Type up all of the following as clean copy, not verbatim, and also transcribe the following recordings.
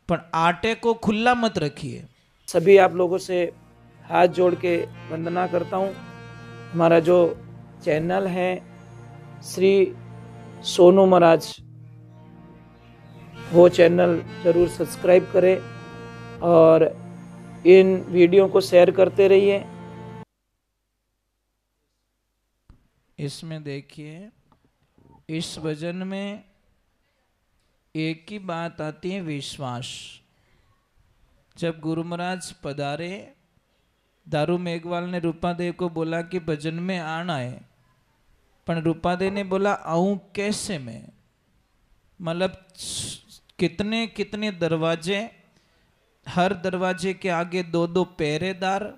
पर आटे को खुला मत रखिए। सभी आप लोगों से हाथ जोड़ के वंदना करता हूँ। हमारा जो चैनल है श्री सोनू महाराज, वो चैनल जरूर सब्सक्राइब करें और इन वीडियो को शेयर करते रहिए। इसमें देखिए, इस भजन में एक ही बात आती है, विश्वास। जब गुरु महाराज पधारे, दारू मेघवाल ने रूपादेव को बोला कि भजन में आना है, पर रूपादेव ने बोला आऊं कैसे मैं? मतलब कितने कितने दरवाजे, हर दरवाजे के आगे दो दो पहरेदार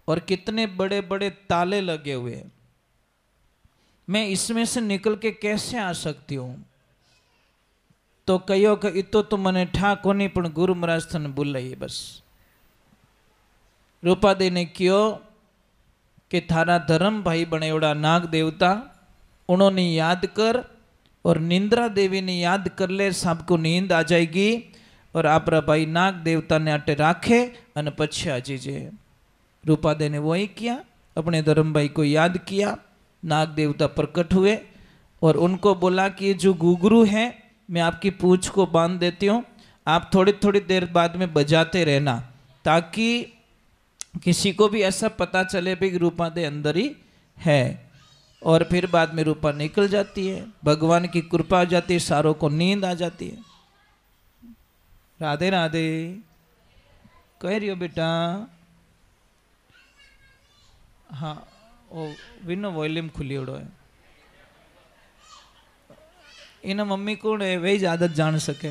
और कितने बड़े बड़े ताले लगे हुए, मैं इसमें से निकल के कैसे आ सकती हूँ? तो कहो कि इतो तो मने ठा कोनी, पण गुरु महाराज थने बुलाइए बस। रूपादेव ने क्यों कि थारा धर्म भाई बनेवड़ा नाग देवता, उन्होंने याद कर और निंद्रा देवी ने याद कर ले, सबको नींद आ जाएगी और आपरा भाई नाग देवता ने आटे राखे अन पछे आ जीजे। रूपादेव ने वही किया, अपने धर्म भाई को याद किया। नाग देवता प्रकट हुए और उनको बोला कि ये जो गुगरू है, मैं आपकी पूंछ को बांध देती हूँ, आप थोड़ी थोड़ी देर बाद में बजाते रहना, ताकि किसी को भी ऐसा पता चले भी रूपादेव अंदर ही है। और फिर बाद में रूपा निकल जाती है, भगवान की कृपा आ जाती है, सारों को नींद आ जाती है। राधे राधे कह रही हो बेटा? हाँ, वो विनो वॉल्यूम खुली उड़ो है। इना मम्मी कौन है, वही ज्यादा जान सके।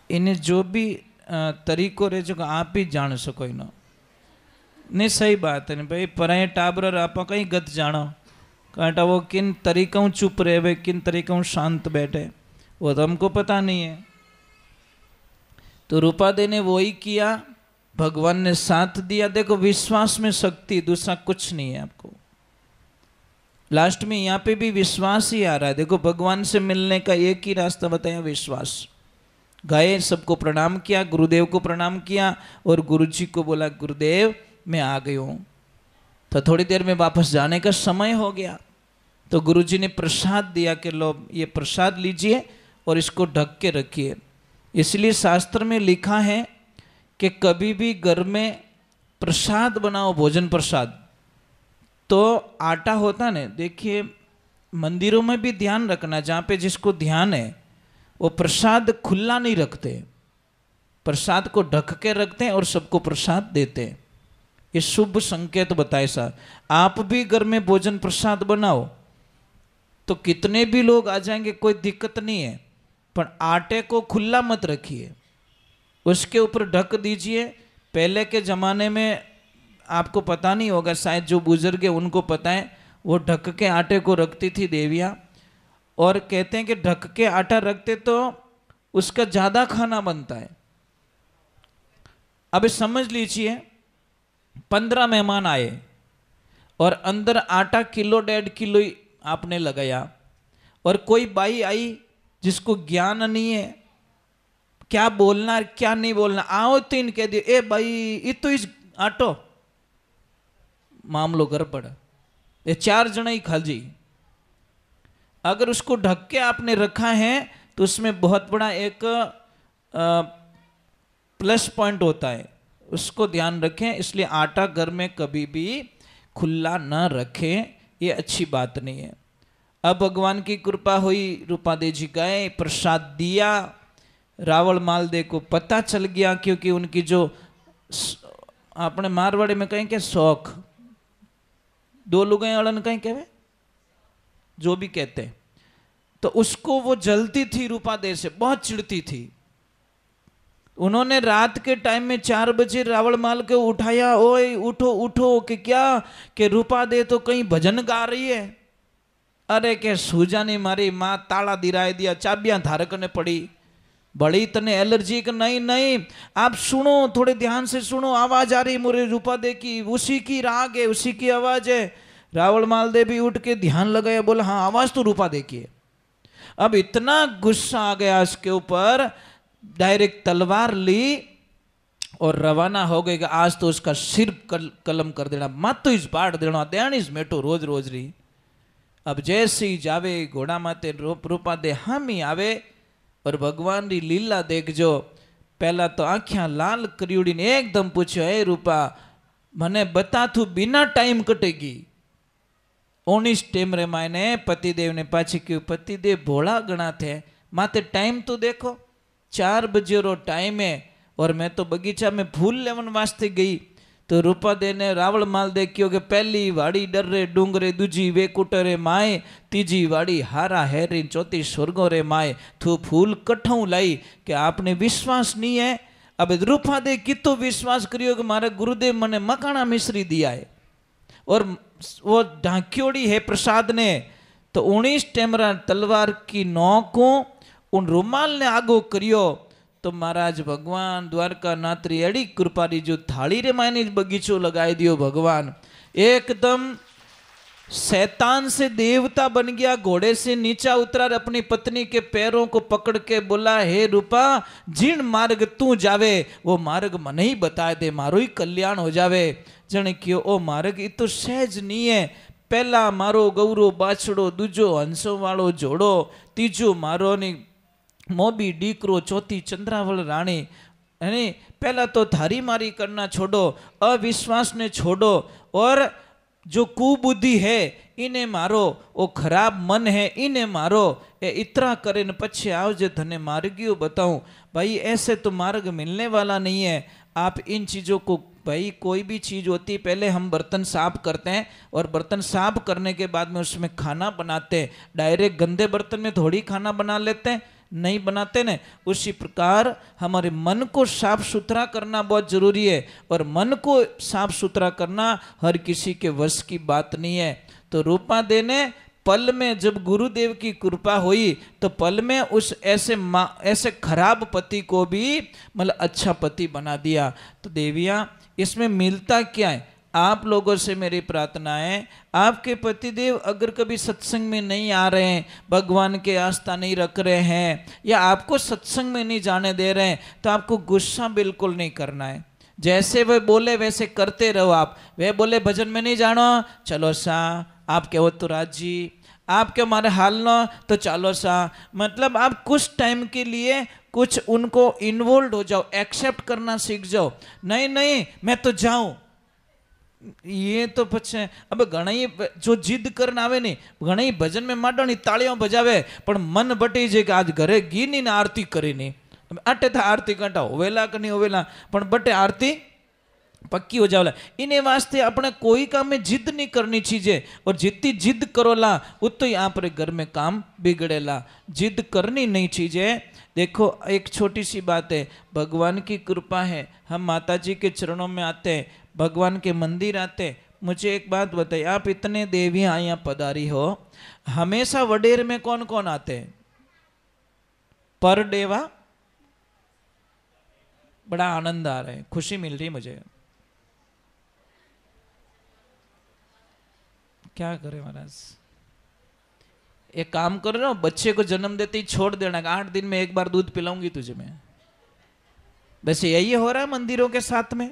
इन्हें जो भी तरीको रहे जो आप ही जान सको इनो नहीं। सही बात है भाई, पराए टाबर आप कहीं गत जानो, कांटा वो किन तरीकों चुप रहे, किन तरीकों शांत बैठे, वो तो हमको पता नहीं है। तो रूपादेव ने वही किया, भगवान ने साथ दिया। देखो, विश्वास में शक्ति, दूसरा कुछ नहीं है आपको। लास्ट में यहाँ पे भी विश्वास ही आ रहा है। देखो, भगवान से मिलने का एक ही रास्ता बताया, विश्वास। गए, सबको प्रणाम किया, गुरुदेव को प्रणाम किया और गुरुजी को बोला गुरुदेव मैं आ गई हूँ। तो थोड़ी देर में वापस जाने का समय हो गया, तो गुरुजी ने प्रसाद दिया कि लो ये प्रसाद लीजिए और इसको ढक के रखिए। इसलिए शास्त्र में लिखा है कि कभी भी घर में प्रसाद बनाओ, भोजन प्रसाद, तो आटा होता ना, देखिए मंदिरों में भी ध्यान रखना, जहाँ पे जिसको ध्यान है वो प्रसाद खुला नहीं रखते, प्रसाद को ढक के रखते हैं और सबको प्रसाद देते हैं। ये शुभ संकेत बताए सा। आप भी घर में भोजन प्रसाद बनाओ तो कितने भी लोग आ जाएंगे, कोई दिक्कत नहीं है, पर आटे को खुला मत रखिए, उसके ऊपर ढक दीजिए। पहले के ज़माने में आपको पता नहीं होगा, शायद जो बुजुर्ग है उनको पता है, वो ढक के आटे को रखती थी देवियाँ, और कहते हैं कि ढक के आटा रखते तो उसका ज़्यादा खाना बनता है। अब समझ लीजिए 15 मेहमान आए और अंदर आटा किलो 1.5 किलो ही आपने लगाया, और कोई बाई आई जिसको ज्ञान नहीं है क्या बोलना क्या नहीं बोलना, आओ तो इन कह दिए ए भाई ये तो इस आटो, मामलो गड़बड़, ये 4 जना ही खा जी। अगर उसको ढक के आपने रखा है तो उसमें बहुत बड़ा एक प्लस पॉइंट होता है, उसको ध्यान रखें। इसलिए आटा घर में कभी भी खुला न रखें, ये अच्छी बात नहीं है। अब भगवान की कृपा हुई, रूपादेव जी गए, प्रसाद दिया, रावण मालदेव को पता चल गया, क्योंकि उनकी जो अपने मारवाड़ी में कहें कि शौक, 2 लुगाई अड़न कहीं कहे जो भी कहते हैं, तो उसको वो जलती थी रूपादेव से, बहुत चिढ़ती थी। उन्होंने रात के टाइम में 4 बजे रावण माल को उठाया, ओए उठो उठो, कि क्या कि रूपादेव तो कहीं भजन गा रही है। अरे के सूजा ने मारी माँ ताला दिराए दिया, चाबियां धारक ने पड़ी, बड़ी तने एलर्जी का नहीं नहीं, आप सुनो, थोड़े ध्यान से सुनो, आवाज आ रही मोरे रूपादेव की, उसी की राग है, उसी की आवाज है। रावण मालदेव भी उठ के ध्यान लगाया, बोला हाँ आवाज तो रूपा देखिए। अब इतना गुस्सा आ गया उसके ऊपर, डायरेक्ट तलवार ली और रवाना हो गए कि आज तो उसका सिर कलम कर देना, मत तो इस पाट देना, देनी इस मेटो रोज रोज रही। अब जैसे ही जावे घोड़ा माते रूपा दे हम ही आवे और भगवान री लीला देखजो। पहला तो आँखियां लाल करीउड़ी ने एकदम पूछो, हे रूपा मने बता तू बिना टाइम कटेगी। 19 टेम रे मायने पतिदेव ने पाछी क्यों, पतिदेव भोला गणा थे, माते टाइम तो देखो 4 बजे रो टाइम है और मैं तो बगीचा में फूल लेवन वास्ते गई। तो रूपा दे ने रावण माल देखियो कि पहली वाड़ी डर रे डूंगरे, दूजी वेकुटरे माए, तीजी वाड़ी हारा हैरी, चौथी स्वर्गो रे माए, तू फूल कठऊ लाई कि आपने विश्वास नहीं है। अब रूपा दे कितो विश्वास करियो कि मारे गुरुदेव मने मकाना मिश्री दिया है और वो ढांक्योड़ी है प्रसाद ने। तो 19 टेमरा तलवार की नोक को उन रुमाल ने आगो करियो तो महाराज भगवान द्वारका नात्री एड़ी कृपारी जो थाली रे मायने बगीचो लगाई दियो। भगवान एकदम शैतान से देवता बन गया, घोड़े से नीचा उतरा, अपनी पत्नी के पैरों को पकड़ के बोला, हे रूपा जिन मार्ग तू जावे वो मार्ग मन ही बताए दे, मारो ही कल्याण हो जावे। जने क्यों ओ मार्ग ये तो सहज नहीं है, पहला मारो गौरो बाछड़ो, दूजो हंसो वालो जोड़ो, तीजो मारो नी मोबी डीकरो, चौथी चंद्रावल रानी। यानी पहला तो थारी मारी करना छोड़ो, अविश्वास ने छोड़ो और जो कुबुद्धि है इन्हें मारो, वो खराब मन है इन्हें मारो। ए इतना करे न पछे आओ जे धने मार्गियो बताऊं। भाई ऐसे तो मार्ग मिलने वाला नहीं है। आप इन चीज़ों को, भाई कोई भी चीज़ होती पहले हम बर्तन साफ करते हैं और बर्तन साफ करने के बाद में उसमें खाना बनाते हैं। डायरेक्ट गंदे बर्तन में थोड़ी खाना बना लेते हैं, नहीं बनाते ने। उसी प्रकार हमारे मन को साफ सुथरा करना बहुत जरूरी है और मन को साफ सुथरा करना हर किसी के वश की बात नहीं है। तो रूपा दे ने पल में जब गुरुदेव की कृपा हुई तो पल में उस ऐसे खराब पति को भी मतलब अच्छा पति बना दिया। तो देवियाँ इसमें मिलता क्या है? आप लोगों से मेरी प्रार्थना है, आपके पतिदेव अगर कभी सत्संग में नहीं आ रहे हैं, भगवान के आस्था नहीं रख रहे हैं या आपको सत्संग में नहीं जाने दे रहे हैं तो आपको गुस्सा बिल्कुल नहीं करना है। जैसे वे बोले वैसे करते रहो। आप वे बोले भजन में नहीं जानो, चलो सा आप कहो तो राजी, आप क्यों हमारे हाल न तो चलो सा। मतलब आप कुछ टाइम के लिए कुछ उनको इन्वॉल्व हो जाओ, एक्सेप्ट करना सीख जाओ। नहीं नहीं मैं तो जाऊं, ये तो पछे अब घणी जो जिद करने आवे ने घणी भजन में माडोनी तालियों बजावे पण मन बटी जे कि आज घरे गीनी ने आरती करी नहीं, अटे था आरती कंटा होवेला कि नहीं होवेला पण बटे आरती पक्की हो जावला। इन्हें वास्ते अपने कोई काम में जिद नहीं करनी चाहिए और जितनी जिद करोला उतो ही आप घर में काम बिगड़ेला। जिद करनी नहीं चाहिए। देखो एक छोटी सी बात है, भगवान की कृपा है, हम माता जी के चरणों में आते हैं, भगवान के मंदिर आते। मुझे एक बात बताइए, आप इतने देवियाँ यहाँ पधारी हो, हमेशा वडेर में कौन कौन आते हैं? पर डेवा बड़ा आनंद आ रहा है, खुशी मिल रही मुझे। क्या करें महाराज, एक काम करो ना, बच्चे को जन्म देते ही छोड़ देना, 8 दिन में एक बार दूध पिलाऊंगी तुझे मैं। वैसे यही हो रहा है मंदिरों के साथ में।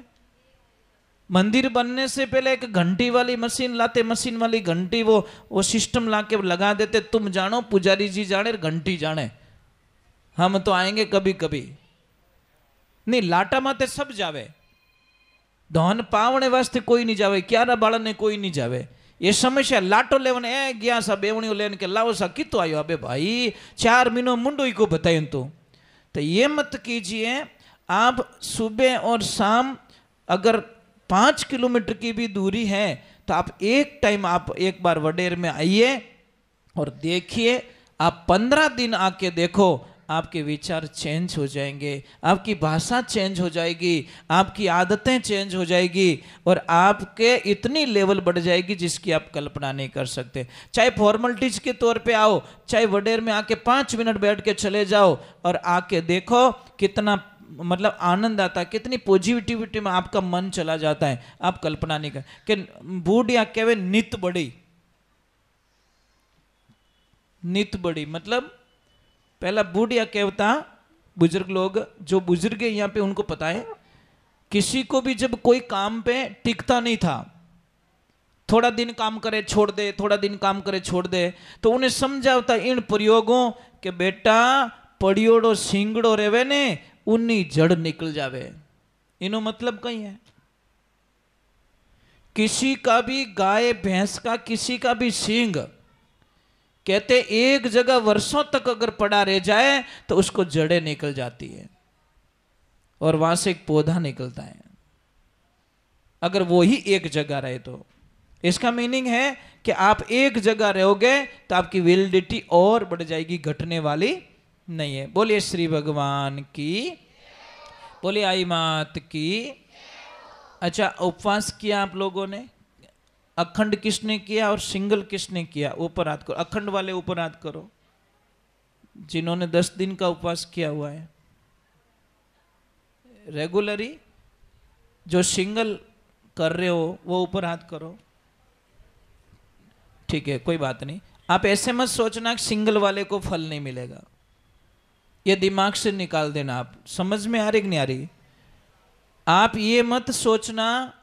मंदिर बनने से पहले एक घंटी वाली मशीन लाते, मशीन वाली घंटी वो सिस्टम लाके लगा देते। तुम जानो, पुजारी जी जाने, घंटी जाने, हम तो आएंगे कभी कभी नहीं। लाटा माते सब जावे, धन पावने वास्ते कोई नहीं जावे, क्यारा बाळने कोई नहीं जावे। ये समस्या लाटो लेवन ए गया सा बेवणियों लेन के लाओ सा कितो आयो। अबे भाई 4 महीनों मुंडो ही को बताएं तो ये मत कीजिए। आप सुबह और शाम अगर 5 किलोमीटर की भी दूरी है तो आप एक टाइम आप एक बार वडेर में आइए और देखिए। आप 15 दिन आके देखो, आपके विचार चेंज हो जाएंगे, आपकी भाषा चेंज हो जाएगी, आपकी आदतें चेंज हो जाएगी और आपके इतनी लेवल बढ़ जाएगी जिसकी आप कल्पना नहीं कर सकते। चाहे फॉर्मलिटीज के तौर पे आओ, चाहे वडेर में आके 5 मिनट बैठ के चले जाओ और आके देखो कितना मतलब आनंद आता है, कितनी पॉजिटिविटी में आपका मन चला जाता है, आप कल्पना नहीं कर कि बूढ़िया कहवे नित बड़ी, नित बड़ी मतलब पहला बूढ़िया कहता, बुजुर्ग लोग जो बुजुर्ग है यहाँ पे उनको पता है, किसी को भी जब कोई काम पे टिकता नहीं था, थोड़ा दिन काम करे छोड़ दे, थोड़ा दिन काम करे छोड़ दे, तो उन्हें समझावता इन प्रयोगों के बेटा पड़ियोड़ो सिंगड़ो रेवे ने उन्नी जड़ निकल जावे। इनो मतलब कहीं है, किसी का भी गाय भैंस का किसी का भी सींग कहते एक जगह वर्षों तक अगर पड़ा रह जाए तो उसको जड़ें निकल जाती है और वहां से एक पौधा निकलता है, अगर वो ही एक जगह रहे तो। इसका मीनिंग है कि आप एक जगह रहोगे तो आपकी वैलिडिटी और बढ़ जाएगी, घटने वाली नहीं है। बोलिए श्री भगवान की, बोलिए आई मात की। अच्छा, उपवास किया आप लोगों ने, अखंड किसने किया और सिंगल किसने किया? ऊपर हाथ करो, अखंड वाले ऊपर हाथ करो, जिन्होंने 10 दिन का उपवास किया हुआ है रेगुलरी। जो सिंगल कर रहे हो वो ऊपर हाथ करो, ठीक है, कोई बात नहीं। आप ऐसे मत सोचना कि सिंगल वाले को फल नहीं मिलेगा, ये दिमाग से निकाल देना। आप समझ में आ रही कि नहीं आ रही? आप ये मत सोचना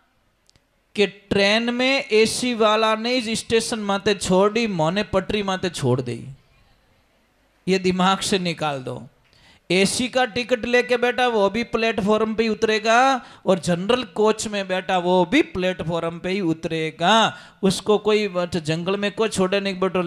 कि ट्रेन में एसी वाला ने इस स्टेशन माते छोड़ दी, मोने पटरी माते छोड़ दी, ये दिमाग से निकाल दो। एसी का टिकट लेके बैठा वो भी प्लेटफॉर्म पे ही उतरेगा और जनरल कोच में बैठा वो भी प्लेटफॉर्म पे ही उतरेगा। उसको कोई जंगल में कोई छोड़े नहीं, बैठो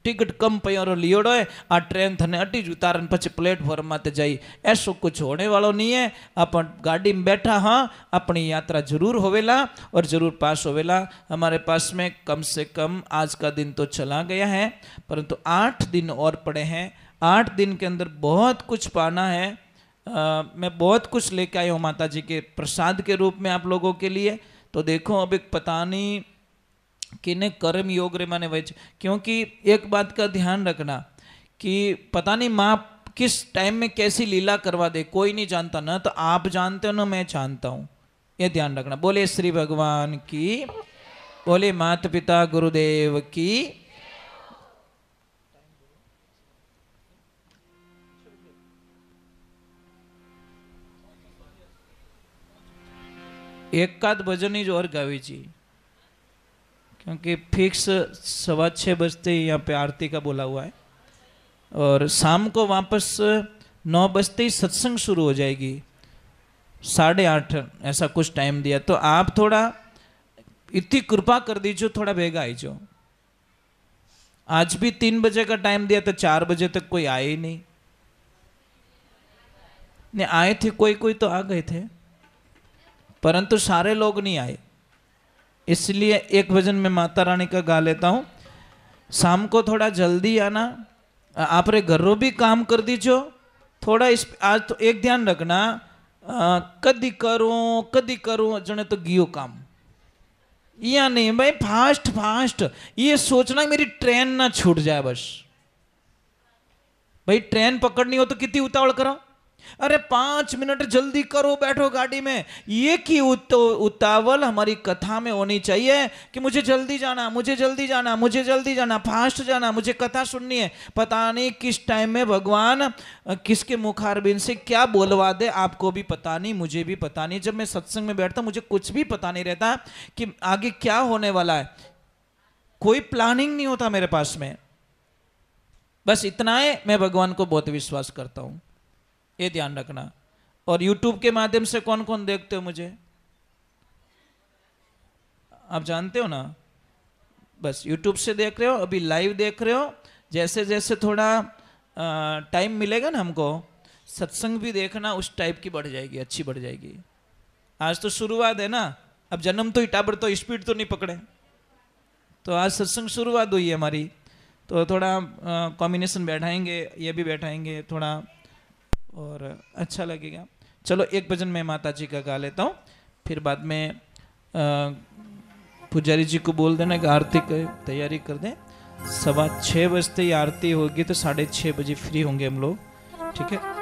टिकट कम पे लियोड़ो है आ ट्रेन थने अटी ज उतारन पछी प्लेटफॉर्म माते जाई, ऐसो कुछ होने वालों नहीं है। अपन गाड़ी में बैठा, हाँ अपनी यात्रा जरूर होवेला और जरूर पास होवेला। हमारे पास में कम से कम आज का दिन तो चला गया है, परंतु 8 दिन और पड़े हैं। 8 दिन के अंदर बहुत कुछ पाना है। मैं बहुत कुछ लेके आया हूँ माता जी के प्रसाद के रूप में आप लोगों के लिए। तो देखो अब एक पता नहीं किने कर्म योग रे माने वच, क्योंकि एक बात का ध्यान रखना कि पता नहीं माँ किस टाइम में कैसी लीला करवा दे, कोई नहीं जानता ना, तो आप जानते हो ना मैं जानता हूँ, ये ध्यान रखना। बोले श्री भगवान की, बोले माता पिता गुरुदेव की। एकाध भजन ही जो और गावी जी, क्योंकि फिक्स 6:15 बजते ही यहाँ पे आरती का बोला हुआ है और शाम को वापस 9 बजते ही सत्संग शुरू हो जाएगी, 8:30 ऐसा कुछ टाइम दिया। तो आप थोड़ा इतनी कृपा कर दीजिए, थोड़ा बेगा आई जो। आज भी 3 बजे का टाइम दिया तो 4 बजे तक कोई आए ही नहीं आए थे, कोई कोई तो आ गए थे परंतु सारे लोग नहीं आए। इसलिए एक भजन में माता रानी का गा लेता हूँ। शाम को थोड़ा जल्दी आना, आप रे घरों भी काम कर दीजो थोड़ा। इस आज तो एक ध्यान रखना, कदी करूँ जने तो गियो काम, या नहीं भाई फास्ट फास्ट ये सोचना मेरी ट्रेन ना छूट जाए बस। भाई ट्रेन पकड़नी हो तो कितनी उतावल करो, अरे 5 मिनट जल्दी करो, बैठो गाड़ी में। ये की उतावल हमारी कथा में होनी चाहिए कि मुझे जल्दी जाना, मुझे जल्दी जाना, मुझे जल्दी जाना, फास्ट जाना, मुझे कथा सुननी है। पता नहीं किस टाइम में भगवान किसके मुखारबिंद से क्या बोलवा दे, आपको भी पता नहीं, मुझे भी पता नहीं। जब मैं सत्संग में बैठता मुझे कुछ भी पता नहीं रहता कि आगे क्या होने वाला है, कोई प्लानिंग नहीं होता मेरे पास में। बस इतना है, मैं भगवान को बहुत विश्वास करता हूं, ये ध्यान रखना। और YouTube के माध्यम से कौन कौन देखते हो मुझे, आप जानते हो ना। बस YouTube से देख रहे हो, अभी लाइव देख रहे हो। जैसे जैसे थोड़ा टाइम मिलेगा ना हमको, सत्संग भी देखना उस टाइप की बढ़ जाएगी, अच्छी बढ़ जाएगी। आज तो शुरुआत है ना, अब जन्म तो इटाबर तो स्पीड तो नहीं पकड़े, तो आज सत्संग शुरुआत हुई है हमारी। तो थोड़ा कॉम्बिनेशन बैठाएंगे, ये भी बैठाएंगे थोड़ा और अच्छा लगेगा। चलो एक भजन मैं माता जी का गा लेता हूँ, फिर बाद में पुजारी जी को बोल देना कि आरती की तैयारी कर दें। 6:15 बजते ही आरती होगी तो 6:30 बजे फ्री होंगे हम लोग, ठीक है।